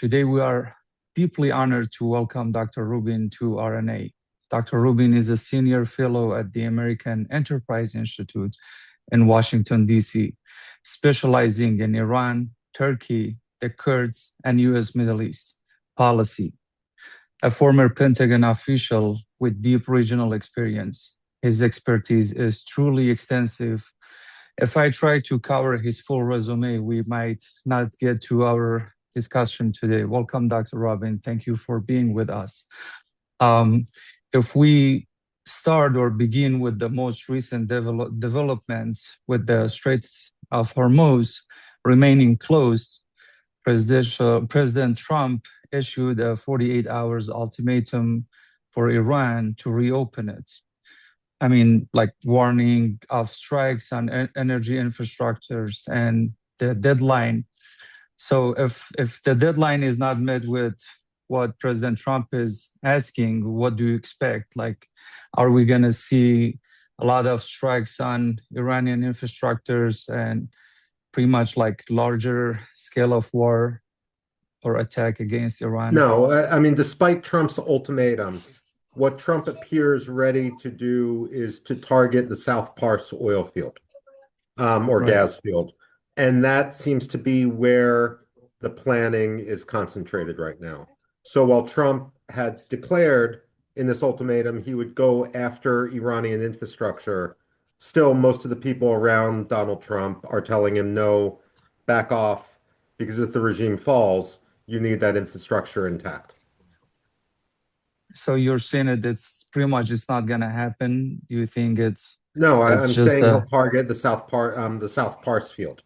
Today we are deeply honored to welcome Dr. Rubin to RNA. Dr. Rubin is a senior fellow at the American Enterprise Institute in Washington, D.C., specializing in Iran, Turkey, the Kurds, and U.S. Middle East policy. A former Pentagon official with deep regional experience, his expertise is truly extensive. If I try to cover his full resume, we might not get to our discussion today. Welcome, Dr. Rubin. Thank you for being with us. If we start or begin with the most recent developments with the Straits of Hormuz remaining closed, President Trump issued a 48 hours ultimatum for Iran to reopen it. I mean, like warning of strikes on energy infrastructures and the deadline. So if the deadline is not met with what President Trump is asking, what do you expect? Like, are we going to see a lot of strikes on Iranian infrastructures and pretty much like larger scale of war or attack against Iran? No, I mean, despite Trump's ultimatum, what Trump appears ready to do is to target the South Pars oil field or Right. gas field. And that seems to be where the planning is concentrated right now. So while Trump had declared in this ultimatum he would go after Iranian infrastructure, still most of the people around Donald Trump are telling him, no, back off, because if the regime falls, you need that infrastructure intact. So you're saying that it's pretty much it's not gonna happen. Do you think No, it's I'm just saying a he'll target the the South Pars field.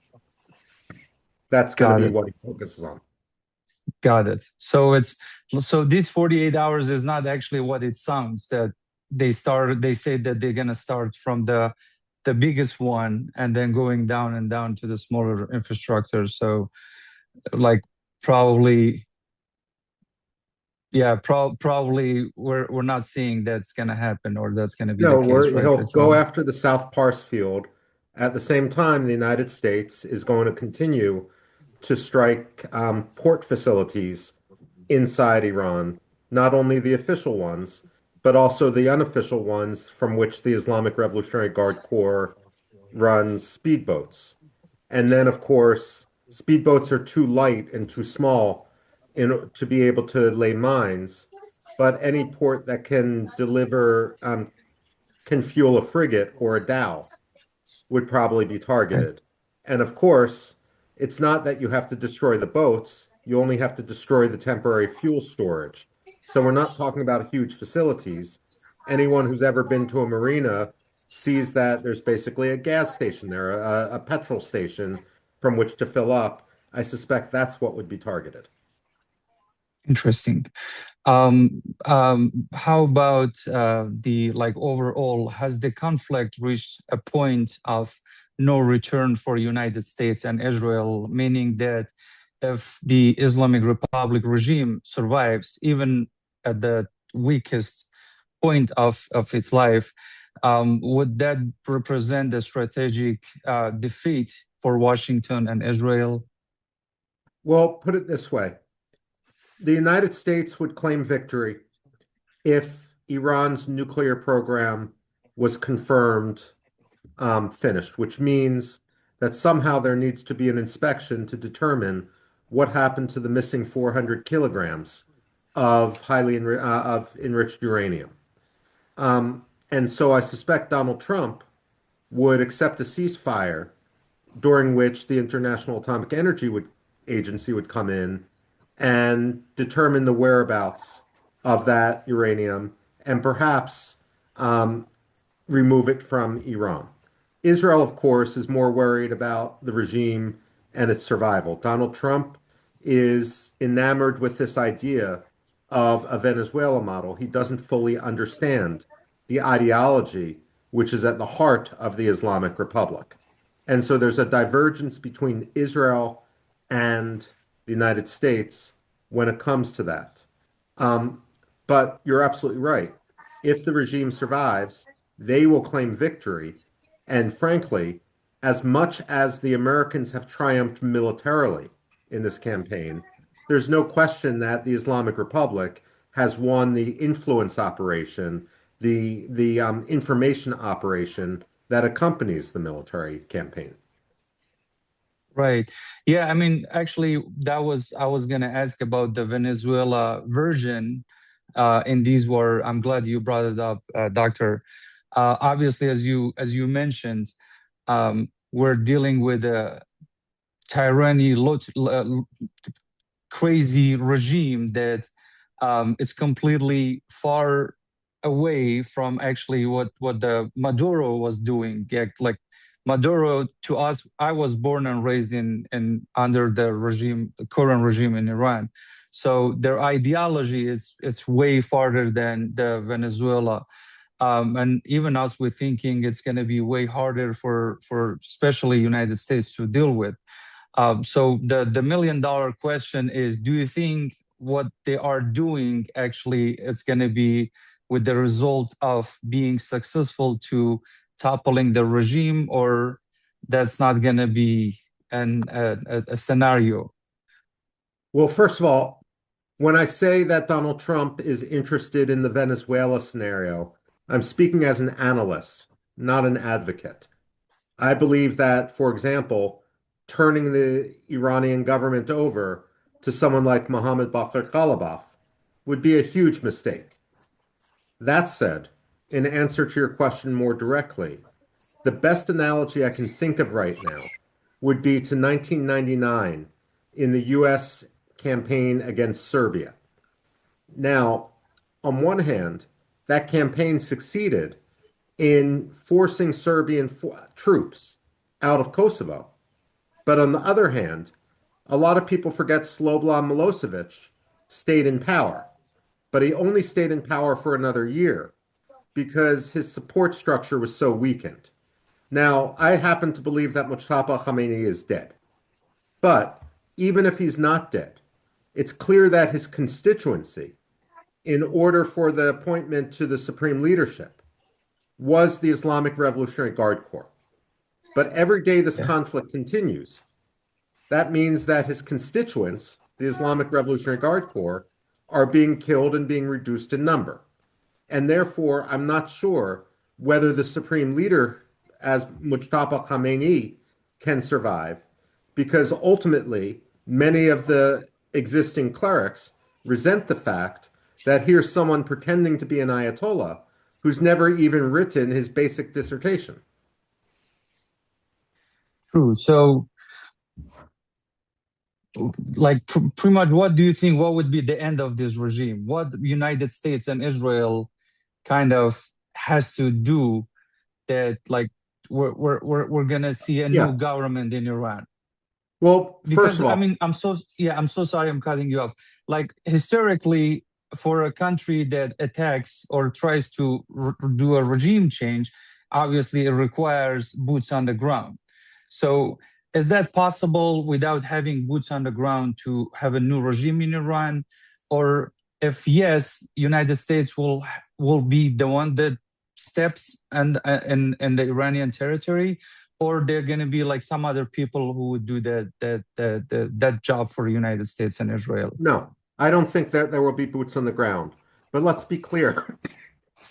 That's going to got be it, what he focuses on. got it. So these 48 hours is not actually what it sounds that they say that they're gonna start from the biggest one and then going down and down to the smaller infrastructure. So like probably yeah, probably we're not seeing that's gonna happen or that's gonna be the No, case, right? he'll That's go wrong. after the South Pars field. At the same time, the United States is going to continue to strike port facilities inside Iran, not only the official ones, but also the unofficial ones from which the Islamic Revolutionary Guard Corps runs speedboats. And then, of course, speedboats are too light and too small to be able to lay mines. But any port that can deliver, can fuel a frigate or a dhow would probably be Okay. targeted. And of course, it's not that you have to destroy the boats, you only have to destroy the temporary fuel storage. So we're not talking about huge facilities. Anyone who's ever been to a marina sees that there's basically a gas station there, a petrol station from which to fill up. I suspect that's what would be targeted. Interesting. How about the like overall, has the conflict reached a point of no return for United States and Israel, meaning that if the Islamic Republic regime survives, even at the weakest point of its life, would that represent a strategic defeat for Washington and Israel? Well, put it this way. The United States would claim victory if Iran's nuclear program was confirmed finished, which means that somehow there needs to be an inspection to determine what happened to the missing 400 kilograms of of enriched uranium. And so I suspect Donald Trump would accept a ceasefire during which the International Atomic Agency would come in and determine the whereabouts of that uranium and perhaps remove it from Iran. Israel, of course, is more worried about the regime and its survival. Donald Trump is enamored with this idea of a Venezuela model. He doesn't fully understand the ideology which is at the heart of the Islamic Republic. And so there's a divergence between Israel and the United States when it comes to that. But you're absolutely right. If the regime survives, they will claim victory. And frankly, as much as the Americans have triumphed militarily in this campaign, there's no question that the Islamic Republic has won the influence operation, the information operation that accompanies the military campaign. Right. Yeah, I mean, actually, that was I was gonna ask about the Venezuela version. And these were, I'm glad you brought it up, Doctor. Obviously, as you mentioned, we're dealing with a tyranny, crazy regime that is completely far away from actually what the Maduro was doing. Yeah, like Maduro to us, I was born and raised in under the regime, the current regime in Iran. So their ideology is it's way farther than the Venezuela. And even us, we're thinking it's going to be way harder for especially United States to deal with. So the $1 million question is: do you think what they are doing actually it's going to be with the result of being successful to toppling the regime, or that's not going to be a scenario? Well, first of all, when I say that Donald Trump is interested in the Venezuela scenario, I'm speaking as an analyst, not an advocate. I believe that, for example, turning the Iranian government over to someone like Mohammed Bakr Ghalibaf would be a huge mistake. That said, in answer to your question more directly, the best analogy I can think of right now would be to 1999 in the US campaign against Serbia. Now, on one hand, that campaign succeeded in forcing Serbian troops out of Kosovo. But on the other hand, a lot of people forget Slobodan Milosevic stayed in power, but he only stayed in power for another year because his support structure was so weakened. Now, I happen to believe that Mustafa Khamenei is dead. But even if he's not dead, it's clear that his constituency, in order for the appointment to the supreme leadership, was the Islamic Revolutionary Guard Corps. But every day this Yeah. conflict continues, that means that his constituents, the Islamic Revolutionary Guard Corps, are being killed and being reduced in number. And therefore, I'm not sure whether the supreme leader, as Mujtaba Khamenei, can survive, because ultimately, many of the existing clerics resent the fact that here's someone pretending to be an Ayatollah who's never even written his basic dissertation. True. So, like, pretty much, what do you think? What would be the end of this regime? What United States and Israel kind of has to do that, like, we're gonna see a new Yeah. government in Iran? Well, first Because of I all, mean, I'm so sorry I'm cutting you off. Like historically, for a country that attacks or tries to do a regime change, obviously it requires boots on the ground. So is that possible without having boots on the ground to have a new regime in Iran? Or if yes, United States will be the one that steps and the Iranian territory, or they're going to be like some other people who would do that job for the United States and Israel. no, I don't think that there will be boots on the ground. But let's be clear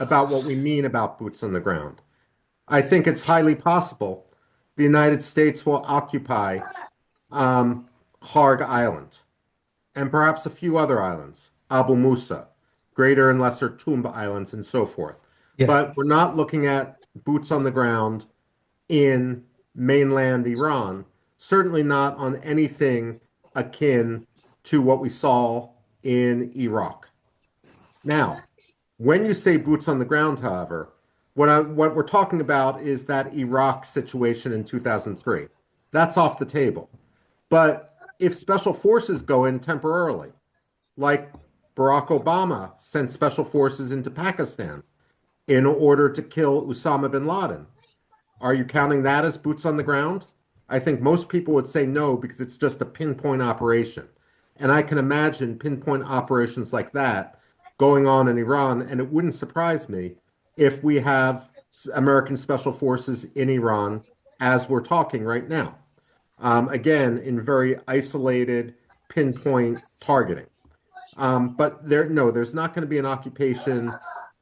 about what we mean about boots on the ground. I think it's highly possible the United States will occupy Harg Island and perhaps a few other islands, Abu Musa, Greater and Lesser Toomba Islands, and so forth. Yeah. But we're not looking at boots on the ground in mainland Iran, certainly not on anything akin to what we saw in Iraq. Now, when you say boots on the ground, however, what we're talking about is that Iraq situation in 2003. That's off the table. But if special forces go in temporarily, like Barack Obama sent special forces into Pakistan in order to kill Osama bin Laden, are you counting that as boots on the ground? I think most people would say no because it's just a pinpoint operation. And I can imagine pinpoint operations like that going on in Iran, and it wouldn't surprise me if we have American special forces in Iran as we're talking right now. Again, in very isolated, pinpoint targeting. But no, there's not going to be an occupation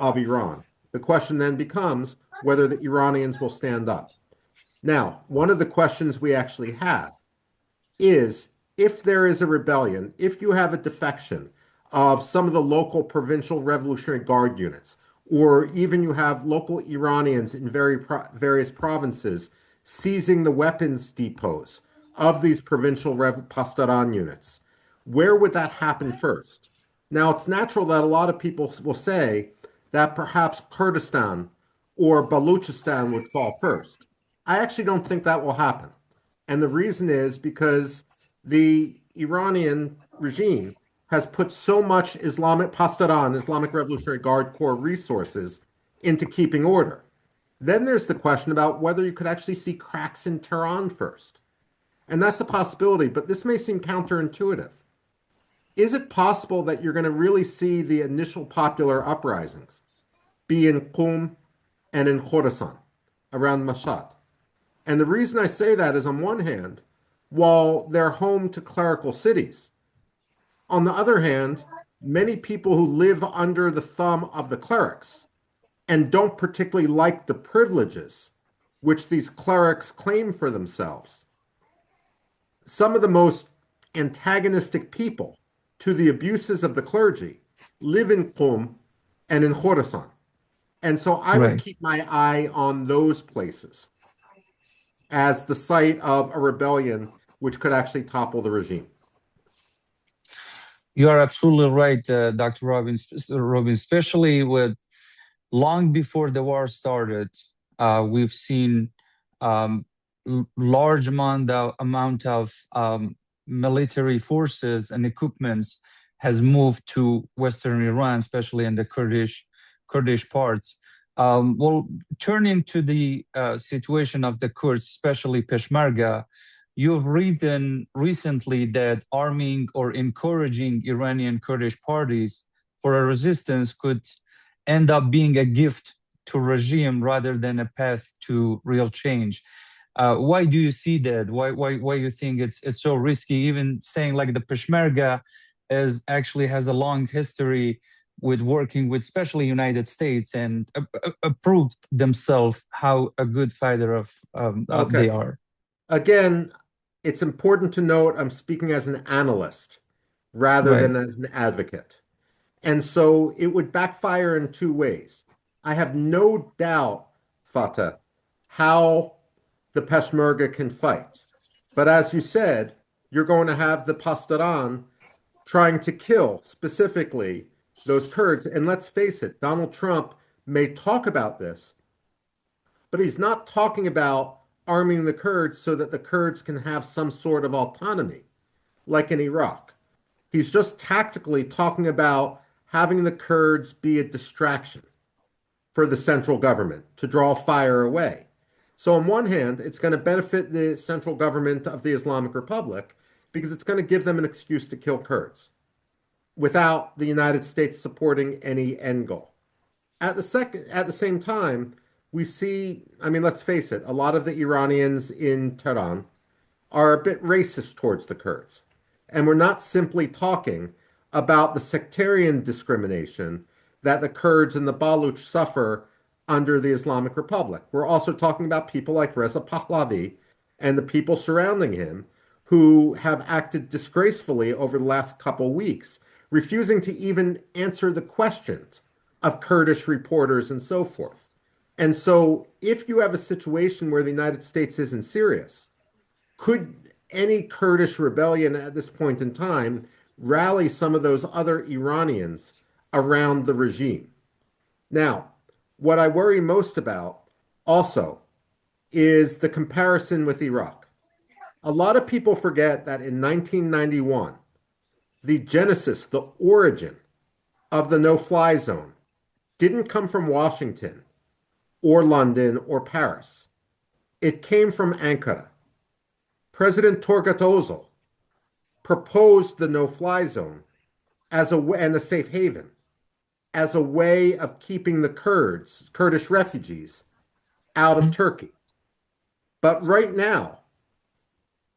of Iran. The question then becomes whether the Iranians will stand up. Now, one of the questions we actually have is if there is a rebellion, if you have a defection of some of the local provincial Revolutionary Guard units, or even you have local Iranians in various provinces seizing the weapons depots of these provincial Pastaran units, where would that happen first? Now, it's natural that a lot of people will say that perhaps Kurdistan or Baluchistan would fall first. I actually don't think that will happen. And the reason is because the Iranian regime has put so much Islamic Pastaran, Islamic Revolutionary Guard Corps resources into keeping order. Then there's the question about whether you could actually see cracks in Tehran first. And that's a possibility, but this may seem counterintuitive. Is it possible that you're going to really see the initial popular uprisings be in Qum and in Khorasan around Mashhad? And the reason I say that is, on one hand, while they're home to clerical cities, on the other hand, many people who live under the thumb of the clerics and don't particularly like the privileges which these clerics claim for themselves, some of the most antagonistic people to the abuses of the clergy live in Qum and in Khorasan. And so I would Right. keep my eye on those places as the site of a rebellion which could actually topple the regime. You are absolutely right, Dr. Robin, especially with long before the war started, we've seen large amount of military forces and equipments has moved to Western Iran, especially in the Kurdish parts. Well, turning to the situation of the Kurds, especially Peshmerga, you've written recently that arming or encouraging Iranian Kurdish parties for a resistance could end up being a gift to regime rather than a path to real change. Why do you see that? Why you think it's so risky? Even saying like the Peshmerga is actually has a long history with working with especially United States and approved themselves how a good fighter of they Okay. are. Again, it's important to note I'm speaking as an analyst rather Right. than as an advocate. And so it would backfire in two ways. I have no doubt, Fatah, how the Peshmerga can fight. But as you said, you're going to have the Pastaran trying to kill specifically those Kurds. And let's face it, Donald Trump may talk about this, but he's not talking about arming the Kurds so that the Kurds can have some sort of autonomy, like in Iraq. He's just tactically talking about having the Kurds be a distraction for the central government to draw fire away. So, on one hand, it's going to benefit the central government of the Islamic Republic because it's going to give them an excuse to kill Kurds without the United States supporting any end goal. At the same time, we see, I mean, let's face it, a lot of the Iranians in Tehran are a bit racist towards the Kurds. And we're not simply talking about the sectarian discrimination that the Kurds and the Baluch suffer under the Islamic Republic. We're also talking about people like Reza Pahlavi and the people surrounding him who have acted disgracefully over the last couple weeks, refusing to even answer the questions of Kurdish reporters and so forth. And so, if you have a situation where the United States isn't serious, could any Kurdish rebellion at this point in time rally some of those other Iranians around the regime? Now, what I worry most about also is the comparison with Iraq. A lot of people forget that in 1991, the genesis, the origin of the no-fly zone didn't come from Washington or London or Paris. It came from Ankara. President Turgut Özal proposed the no-fly zone as and a safe haven as a way of keeping the Kurdish refugees, out of Turkey. But right now,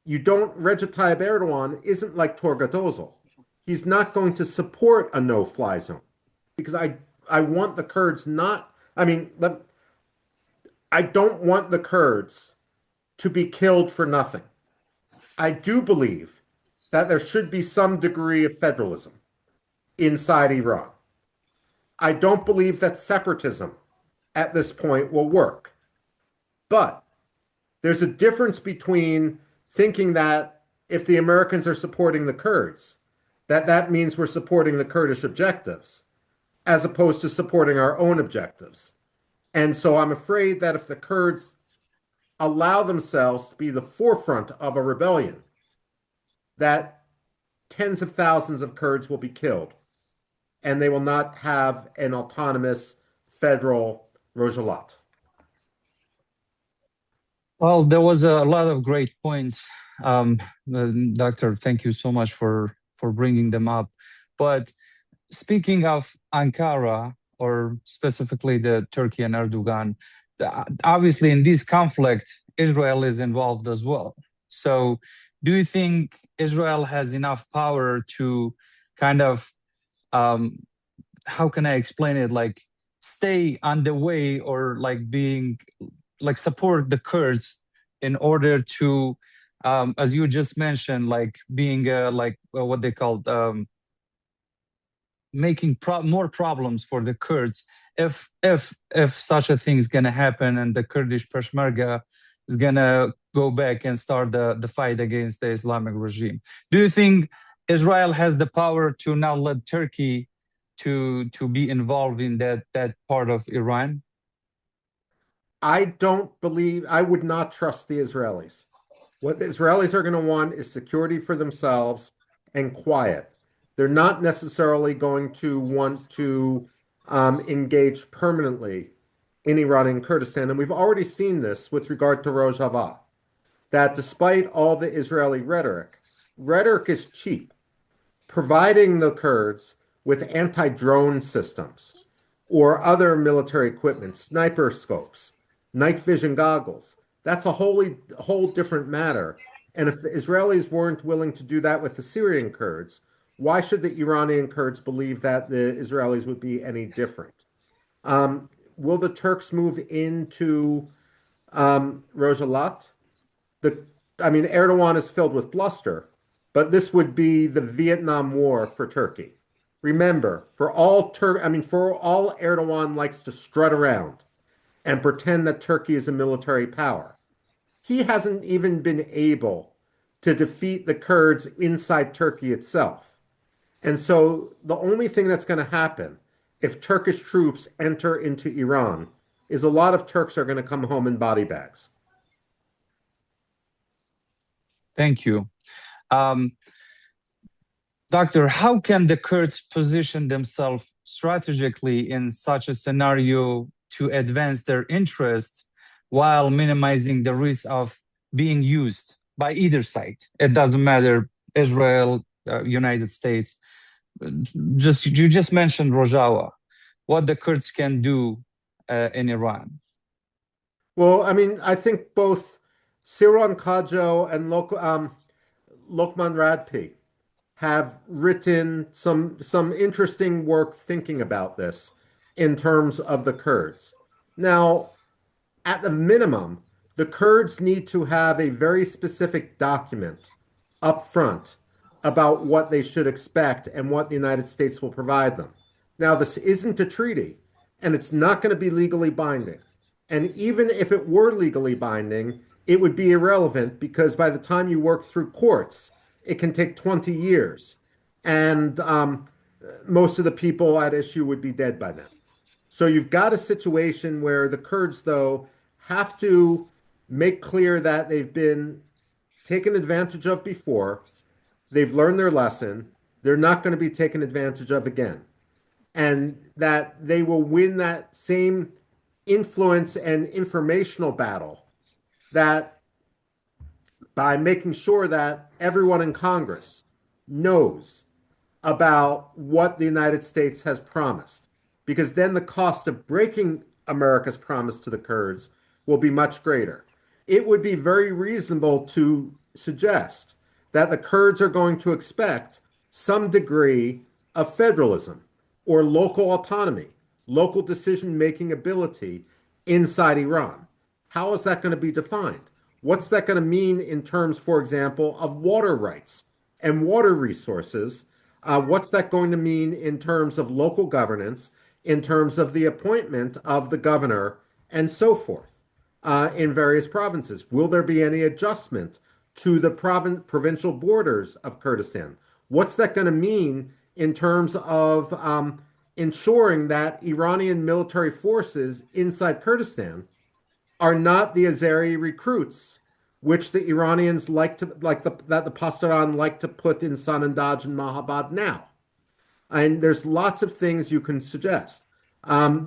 you don't, Recep Tayyip Erdogan isn't like Turgut Özal. He's not going to support a no-fly zone because I want the Kurds not, I mean, I don't want the Kurds to be killed for nothing. I do believe that there should be some degree of federalism inside Iran. I don't believe that separatism at this point will work. But there's a difference between thinking that if the Americans are supporting the Kurds, that means we're supporting the Kurdish objectives, as opposed to supporting our own objectives. And so I'm afraid that if the Kurds allow themselves to be the forefront of a rebellion, that tens of thousands of Kurds will be killed, and they will not have an autonomous federal Rojhelat. Well, there was a lot of great points, Doctor. Thank you so much for bringing them up. But speaking of Ankara, or specifically the Turkey and Erdogan, obviously in this conflict, Israel is involved as well. So, do you think Israel has enough power to kind of, um, how can I explain it, like stay on the way, or like being like support the Kurds in order to, as you just mentioned, like being like what they called making more problems for the Kurds if such a thing is gonna happen and the Kurdish Peshmerga is gonna go back and start the fight against the Islamic regime. Do you think Israel has the power to now let Turkey to be involved in that part of Iran? I don't believe, I would not trust the Israelis. What the Israelis are going to want is security for themselves and quiet. They're not necessarily going to want to engage permanently in Iranian Kurdistan. And we've already seen this with regard to Rojava, that despite all the Israeli rhetoric, rhetoric is cheap. Providing the Kurds with anti-drone systems or other military equipment, sniper scopes, night vision goggles, that's a whole different matter. And if the Israelis weren't willing to do that with the Syrian Kurds, why should the Iranian Kurds believe that the Israelis would be any different? Will the Turks move into Rojhelat? The, I mean, Erdogan is filled with bluster, but this would be the Vietnam War for Turkey. Remember, for all Erdogan likes to strut around and pretend that Turkey is a military power. He hasn't even been able to defeat the Kurds inside Turkey itself. And so the only thing that's going to happen if Turkish troops enter into Iran is a lot of Turks are going to come home in body bags. Thank you. Um, Doctor, how can the Kurds position themselves strategically in such a scenario to advance their interests while minimizing the risk of being used by either side? It doesn't matter, Israel, United States. Just you just mentioned Rojava, what the Kurds can do in Iran. Well, I mean, I think both Siron Kajo and Lokman Radpi have written some interesting work thinking about this in terms of the Kurds. Now, at the minimum, the Kurds need to have a very specific document up front about what they should expect and what the United States will provide them. Now, this isn't a treaty, and it's not going to be legally binding. And even if it were legally binding, it would be irrelevant because by the time you work through courts, it can take 20 years. And most of the people at issue would be dead by then. So you've got a situation where the Kurds, though, have to make clear that they've been taken advantage of before, they've learned their lesson, they're not going to be taken advantage of again, and that they will win that same influence and informational battle that by making sure that everyone in Congress knows about what the United States has promised, because then the cost of breaking America's promise to the Kurds will be much greater. It would be very reasonable to suggest that the Kurds are going to expect some degree of federalism or local autonomy, local decision-making ability inside Iran. How is that going to be defined? What's that going to mean in terms, for example, of water rights and water resources? What's that going to mean in terms of local governance, in terms of the appointment of the governor, and so forth, in various provinces? Will there be any adjustment to the provincial borders of Kurdistan? What's that going to mean in terms of ensuring that Iranian military forces inside Kurdistan are not the Azeri recruits, which the Iranians that the Pasdaran like to put in Sanandaj and Mahabad now? And there's lots of things you can suggest.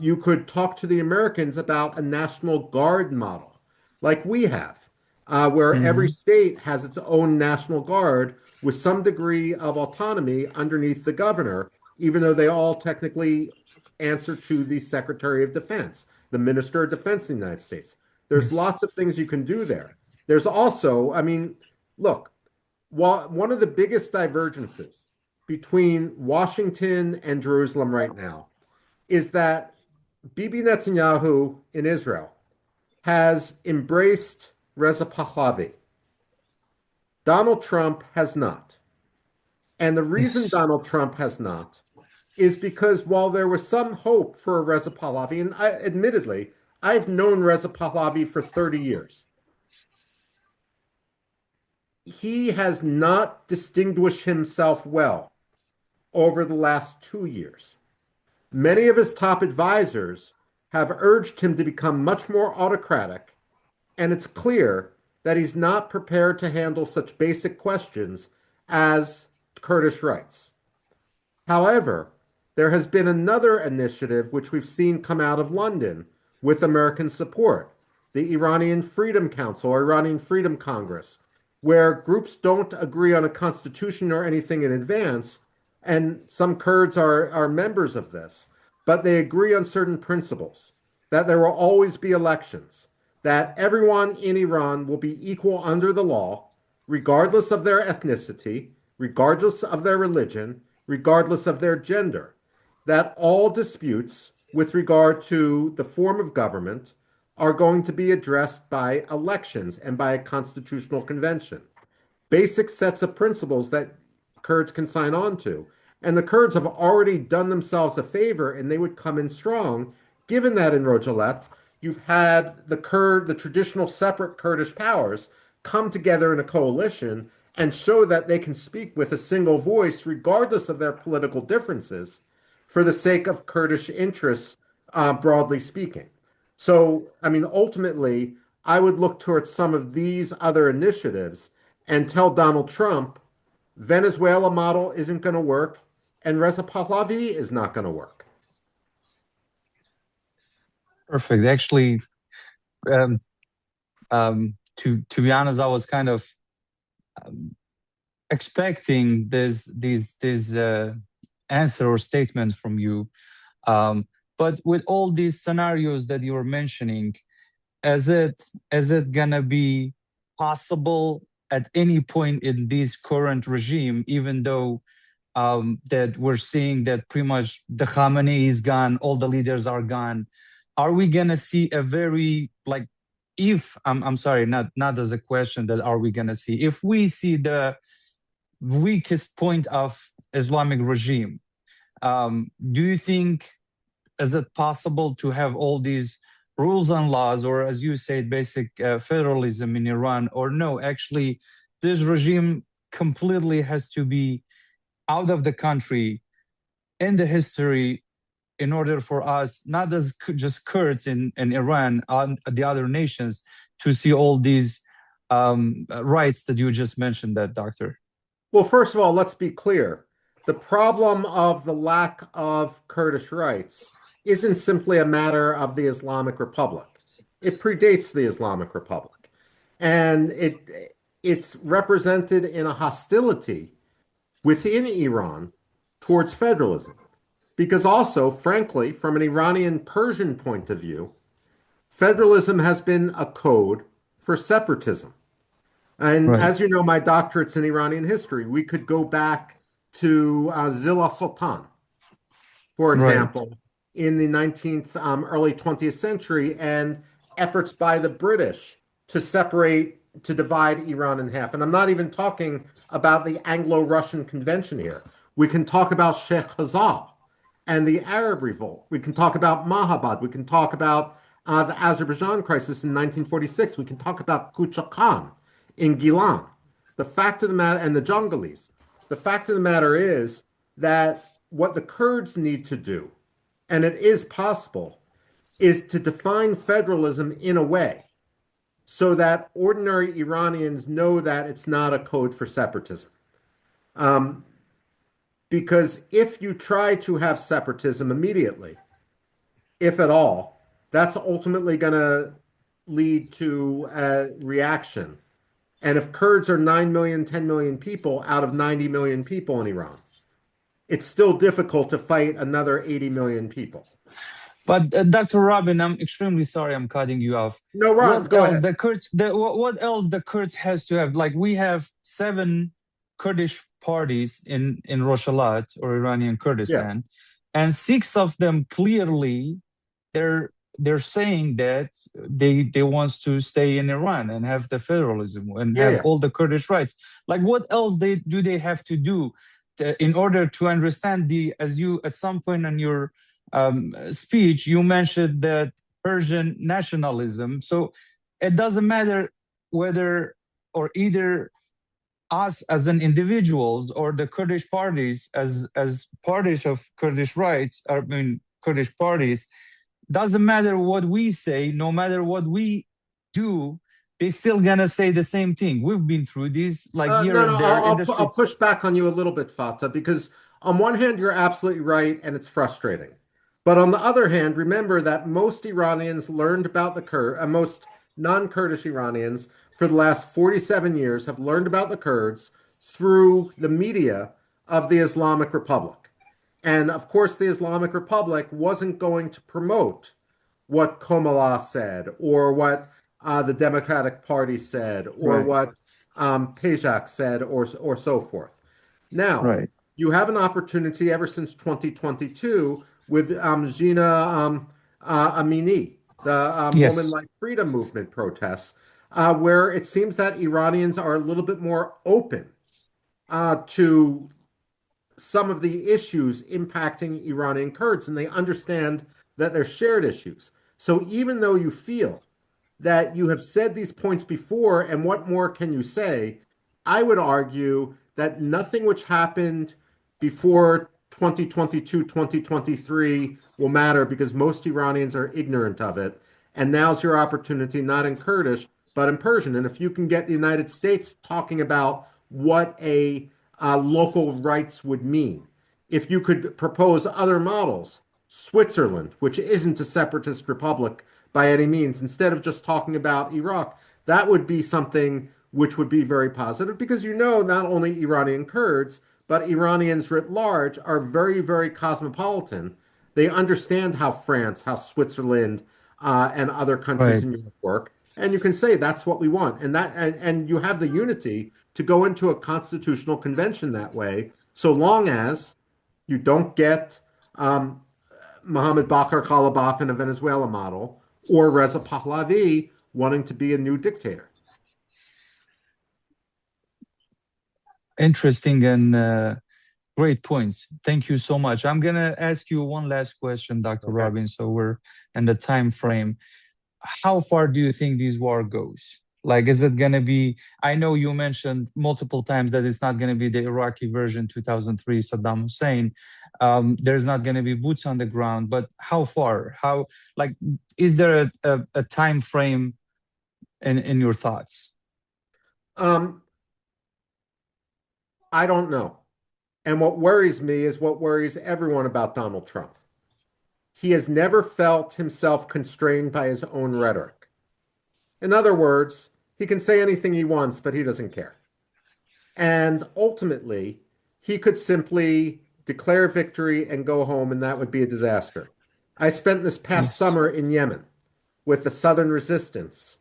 You could talk to the Americans about a National Guard model, like we have, where every Mhm. state has its own National Guard with some degree of autonomy underneath the governor, even though they all technically answer to the Secretary of Defense, the Minister of Defense in the United States. There's Yes. lots of things you can do there. There's also, I mean, look, one of the biggest divergences between Washington and Jerusalem right now is that Bibi Netanyahu in Israel has embraced Reza Pahlavi. Donald Trump has not. And the reason Yes. Donald Trump has not is because while there was some hope for Reza Pahlavi, and admittedly, I've known Reza Pahlavi for 30 years, he has not distinguished himself well over the last 2 years. Many of his top advisors have urged him to become much more autocratic, and it's clear that he's not prepared to handle such basic questions as Kurdish rights. However, there has been another initiative which we've seen come out of London with American support, the Iranian Freedom Council or Iranian Freedom Congress, where groups don't agree on a constitution or anything in advance, and some Kurds are members of this, but they agree on certain principles, that there will always be elections, that everyone in Iran will be equal under the law, regardless of their ethnicity, regardless of their religion, regardless of their gender, that all disputes with regard to the form of government are going to be addressed by elections and by a constitutional convention. Basic sets of principles that Kurds can sign on to. And the Kurds have already done themselves a favor and they would come in strong, given that in Rojalet, you've had the traditional separate Kurdish powers come together in a coalition and show that they can speak with a single voice, regardless of their political differences, for the sake of Kurdish interests, broadly speaking. So, I mean, ultimately, I would look towards some of these other initiatives and tell Donald Trump, Venezuela model isn't going to work, and Reza Pahlavi is not going to work. Perfect. Actually, um, to be honest, I was kind of um, expecting this answer or statement from you. Um, but with all these scenarios that you were mentioning, is it gonna be possible at any point in this current regime, even though that we're seeing that pretty much the Khamenei is gone, all the leaders are gone. Are we gonna see a very like if I'm sorry, not as a question that are we gonna see if we see the weakest point of Islamic regime? Do you think is it possible to have all these rules and laws, or as you said, basic federalism in Iran, or no? Actually, this regime completely has to be out of the country in the history in order for us, not as just Kurds in Iran and the other nations, to see all these rights that you just mentioned, that doctor. Well, first of all, let's be clear. The problem of the lack of Kurdish rights isn't simply a matter of the Islamic Republic. It predates the Islamic Republic. And it's represented in a hostility within Iran towards federalism. Because also, frankly, from an Iranian Persian point of view, federalism has been a code for separatism. And Right. as you know, my doctorate's in Iranian history. We could go back to Zillah Sultan, for Right. example, in the 19th, early 20th century, and efforts by the British to separate, to divide Iran in half. And I'm not even talking about the Anglo-Russian Convention here. We can talk about Sheikh Khazar and the Arab Revolt. We can talk about Mahabad. We can talk about the Azerbaijan crisis in 1946. We can talk about Kucha Khan in Gilan. The fact of the matter, and the Junglees. The fact of the matter is that what the Kurds need to do, and it is possible, is to define federalism in a way so that ordinary Iranians know that it's not a code for separatism. Um, because if you try to have separatism immediately, if at all, that's ultimately going to lead to a reaction. And if Kurds are 9 million, 10 million people out of 90 million people in Iran, it's still difficult to fight another 80 million people. But Dr. Robin, I'm extremely sorry I'm cutting you off. No, Ron, What go else ahead. the Kurds what else the Kurds has to have? Like we have seven Kurdish parties in Rojava or Iranian Yeah, Kurdistan, and six of them clearly they're saying that they wants to stay in Iran and have the federalism and yeah, have yeah. all the Kurdish rights. Like what else they have to do in order to understand the as you at some point in your speech you mentioned that Persian nationalism. So it doesn't matter whether or either us as an individuals or the Kurdish parties as parties of Kurdish rights, I mean Kurdish parties, doesn't matter what we say, no matter what we do, they still gonna say the same thing. We've been through these like here No, no, and there in the I'll streets. push back on you a little bit, Fata, because on one hand, you're absolutely right, and it's frustrating. But on the other hand, remember that most Iranians learned about the most non-Kurdish Iranians for the last 47 years have learned about the Kurds through the media of the Islamic Republic. And of course, the Islamic Republic wasn't going to promote what Komala said, or what the Democratic Party said, or Right, what Pejak said, or so forth. Now, right. you have an opportunity ever since 2022 with Gina Amini, the Woman Yes, Like Freedom Movement protests, where it seems that Iranians are a little bit more open to some of the issues impacting Iranian Kurds, and they understand that they're shared issues. So even though you feel that you have said these points before, and what more can you say? I would argue that nothing which happened before 2022, 2023 will matter because most Iranians are ignorant of it. And now's your opportunity, not in Kurdish, but in Persian. And if you can get the United States talking about what a local rights would mean, if you could propose other models, Switzerland, which isn't a separatist republic by any means, instead of just talking about Iraq, that would be something which would be very positive because you know not only Iranian Kurds, but Iranians writ large are very, very cosmopolitan. They understand how France, how Switzerland, and other countries right. in Europe work. And you can say that's what we want. And you have the unity to go into a constitutional convention that way, so long as you don't get um, Mohammed Bakr Khalibaf in a Venezuela model, or Reza Pahlavi wanting to be a new dictator. Interesting and great points. Thank you so much. I'm gonna ask you one last question, Dr. Okay. Robin. So we're in the time frame. How far do you think this war goes? Like, is it gonna be? I know you mentioned multiple times that it's not gonna be the Iraqi version 2003 Saddam Hussein. There's not gonna be boots on the ground, but how far? How like is there a time frame in your thoughts? Um, I don't know. And what worries me is what worries everyone about Donald Trump. He has never felt himself constrained by his own rhetoric. In other words, he can say anything he wants, but he doesn't care. And ultimately, he could simply declare victory and go home, and that would be a disaster. I spent this past Yes. summer in Yemen with the Southern Resistance,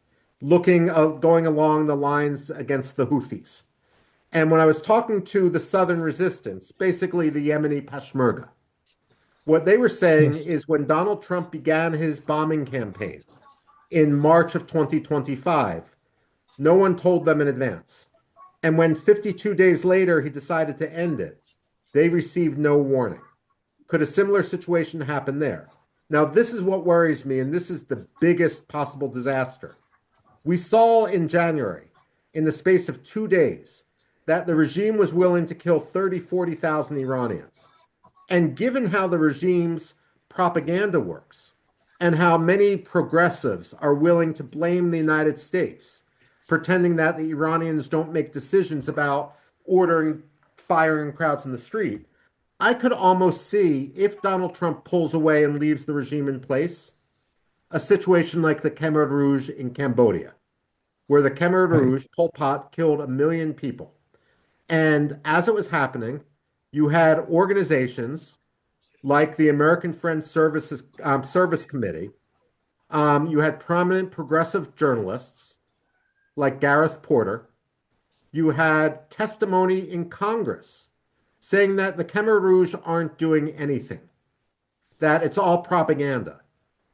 going along the lines against the Houthis. And when I was talking to the Southern Resistance, basically the Yemeni Peshmerga, what they were saying Yes. is when Donald Trump began his bombing campaign in March of 2025, no one told them in advance. And when 52 days later he decided to end it, they received no warning. Could a similar situation happen there? Now, this is what worries me, and this is the biggest possible disaster. We saw in January, in the space of 2 days, that the regime was willing to kill 30, 40,000 Iranians. And given how the regime's propaganda works, and how many progressives are willing to blame the United States, pretending that the Iranians don't make decisions about ordering firing crowds in the street, I could almost see if Donald Trump pulls away and leaves the regime in place, a situation like the Khmer Rouge in Cambodia, where the Khmer Right. Rouge, Pol Pot, killed 1 million people. And as it was happening, you had organizations like the American Friends Service Committee. You had prominent progressive journalists like Gareth Porter. You had testimony in Congress saying that the Khmer Rouge aren't doing anything, that it's all propaganda.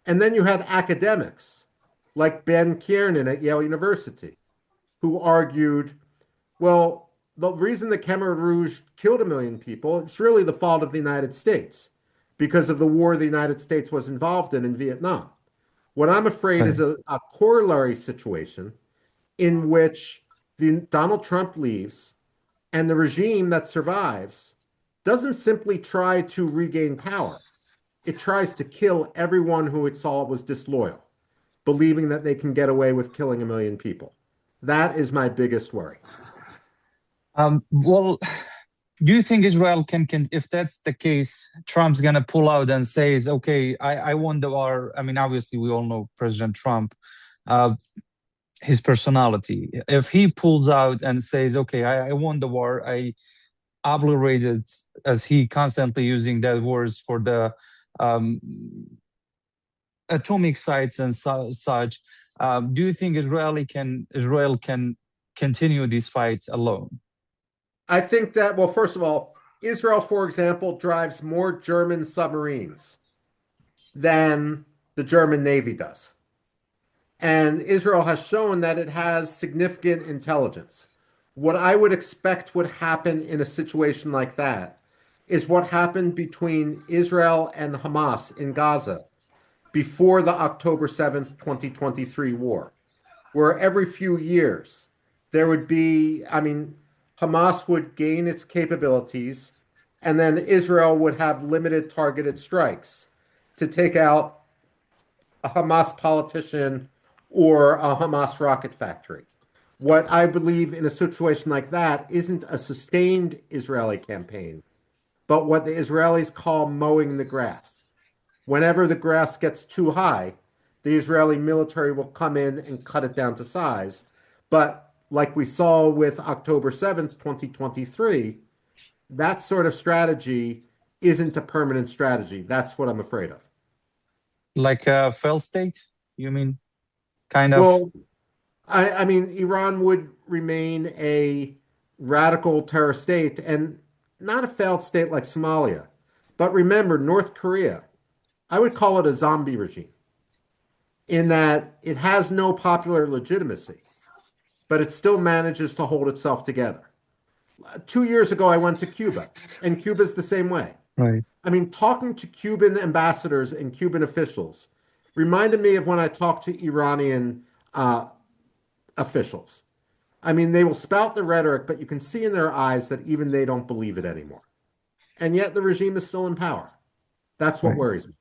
And then you had academics like Ben Kiernan at Yale University, who argued, well, the reason the Khmer Rouge killed 1 million people, it's really the fault of the United States because of the war the United States was involved in Vietnam. What I'm afraid is Right. a corollary situation in which Donald Trump leaves and the regime that survives doesn't simply try to regain power. It tries to kill everyone who it saw was disloyal, believing that they can get away with killing 1 million people. That is my biggest worry. Well, do you think Israel can, if that's the case, Trump's gonna pull out and says, okay, I won the war. I mean, obviously, we all know President Trump, uh, his personality. If he pulls out and says, okay, I won the war, I obliterated, as he constantly using that words for the um, atomic sites and such. Do you think Israel can continue this fight alone? I think that, well, first of all, Israel, for example, drives more German submarines than the German Navy does. And Israel has shown that it has significant intelligence. What I would expect would happen in a situation like that is what happened between Israel and Hamas in Gaza before the October 7th, 2023 war, where every few years there would be, I mean, Hamas would gain its capabilities, and then Israel would have limited targeted strikes to take out a Hamas politician or a Hamas rocket factory. What I believe in a situation like that isn't a sustained Israeli campaign, but what the Israelis call mowing the grass. Whenever the grass gets too high, the Israeli military will come in and cut it down to size. But like we saw with October 7th, 2023, that sort of strategy isn't a permanent strategy. That's what I'm afraid of. Like a failed state, you mean? Kind of. Well, I mean, Iran would remain a radical terror state and not a failed state like Somalia. But remember, North Korea, I would call it a zombie regime in that it has no popular legitimacy, but it still manages to hold itself together. 2 years ago, I went to Cuba, and Cuba's the same way. Right. I mean, talking to Cuban ambassadors and Cuban officials reminded me of when I talked to Iranian officials. I mean, they will spout the rhetoric, but you can see in their eyes that even they don't believe it anymore. And yet the regime is still in power. That's what Right. worries me.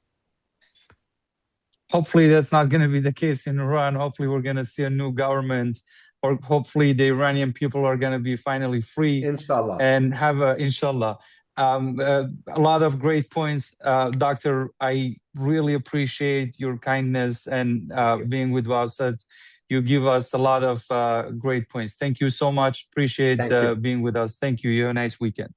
Hopefully, that's not going to be the case in Iran. Hopefully, we're going to see a new government, or hopefully, the Iranian people are going to be finally free Inshallah. and have a, inshallah. A lot of great points, Doctor. I really appreciate your kindness and being with us. You give us a lot of great points. Thank you so much. Appreciate Thank you. being with us. Thank you. You have a nice weekend.